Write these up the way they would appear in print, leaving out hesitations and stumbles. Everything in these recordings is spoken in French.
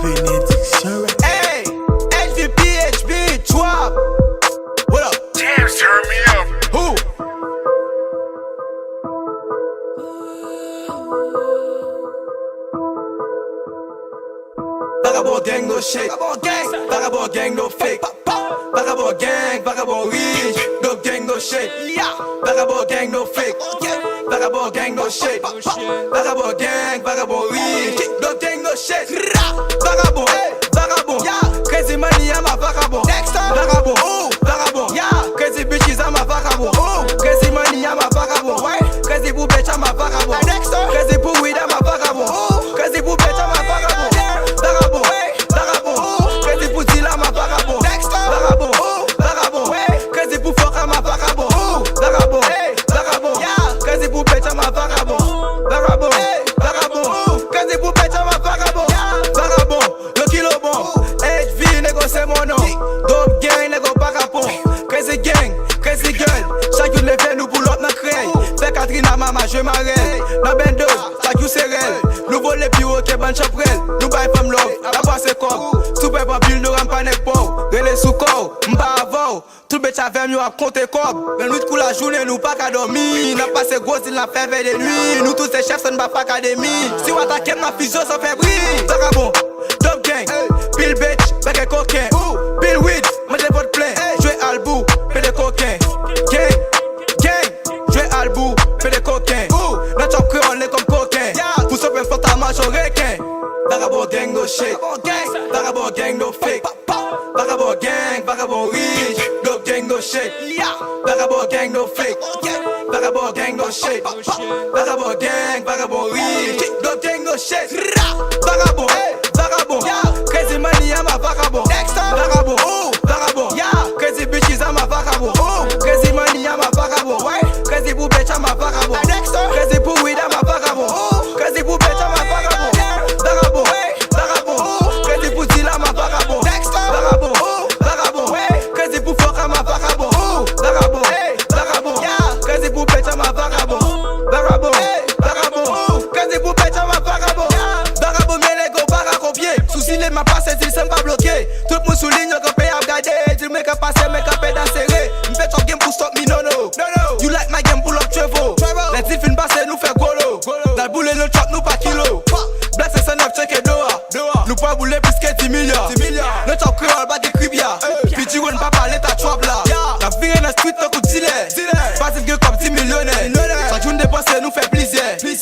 Benediction. Hey, HVP, drop. What up? Damn, turn me up. Who? Vagabond gang, no shake. Vagabond gang, no fake. Vagabond gang, vagabond rich. No gang, no shake. Vagabond gang, no fake. Vagabond gang, no shake. Vagabond gang, vagabond rich. No gang, no shake. Vagabond, vagabond. Crazy money, I'm a vagabond. Vagabond, vagabond. Crazy bitches, I'm a vagabond. Crazy money, I'm a vagabond. Crazy boo bitch, I'm a vagabond. Crazy boo weed, I'm a vagabond. Crazy boo bitch, I'm a vagabond. Vagabond, vagabond. Crazy boo deal, I'm a vagabond. Vagabond, vagabond. Crazy boo fuck, I'm a vagabond. Vagabond, vagabond. Crazy boo bitch, I'm a vagabond. Vagabond, vagabond. Crazy boo bitch, I'm a vagabond. Vagabond, le kilo bon. HV, négo c'est mon nom. Dope gang, négo pas capon. Crazy gang, crazy girl. Chaque jour, les viens nous boulot dans créé. Fait Catherine à maman, je m'arrête. Dans ben deux, chaque jour c'est réel. Nous volons les bureaux, qui ban chaprel. Nous bail femme love, la boisse c'est comme. Super pas bulle, nous rampa n'est pas. Relais sous corps, m'ba avant. Tout bête avec nous à compter comme. Mais nous coup la journée, nous pas qu'à dormir. N'a pas ces gros, il n'a fait veille de nuit. Nous tous ces chefs, ça ne va pas académie. Si on attaque ma physio, ça fait brille. Vagabond, dope gang, Bill bitch, bec et coquin. Bill weed, mangez votre plein. Jouez albou, fais des coquins. Gang, gang, jouez albou, fais des coquins. Notre chop créole est comme coquin. Pour sauver un fort à marche au requin. Vagabond gang, no shake. Vagabond gang, no fake. Vagabond gang, vagabond rich. Dope gang, no shake. Vagabond gang, no fake. Vagabond gang, no shake. Vagabond gang, vagabond rich. Dope gang, no shake. Vagabond, vagabond. Crazy money, I'm a vagabond. Vagabond, vagabond. Crazy bitches, I'm a vagabond. Crazy money, I'm a vagabond. Crazy boo bitch, I'm a vagabond. Crazy boo weed, I'm a vagabond. Crazy boo bitch, I'm a vagabond. Vagabond, vagabond. Crazy boo deal, I'm a vagabond. Vagabond, vagabond. Crazy boo fuck, I'm a vagabond. Vagabond, vagabond. Crazy boo bitch, I'm a vagabond. Vagabond, vagabond. Crazy boo bitch, I'm a vagabond. Vagabond, mais les gars, pas à copier. Souci les ma passe, ils sont pas bloqués. Tout le monde souligne qu'on peut regarder. Dis le mec a passé, mec a pédé serré. M'fait top game pour stop me, no no. You like my game, pull up travel. Les types fin passé, nous fait golo. Dans le boulet, nous chop, nous pas kilo. Black c'est 9, check et doha. Nous pas bouler plus que 10 milliards. Nous chop créole, pas des cribia. Puis tu ne pas parler ta trap là. La vie est dans la street, t'as coup de dealer. Passif que comme 10 millionnaires. Chaque jour dépenser, nous fait plaisir.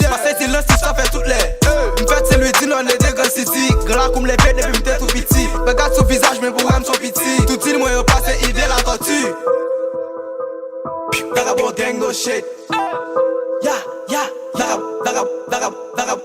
Passer si l'un, si ça fait toutes les. M'fait c'est lui, dis non, les deux grands city. Grand comme les bêtes, depuis m'était tout petit. Regarde son visage, mais pour âme son petit. Tout il, moi, yo passé, idée la tortue. Vagabond gang, no shit. Vagabond, vagabond, vagabond.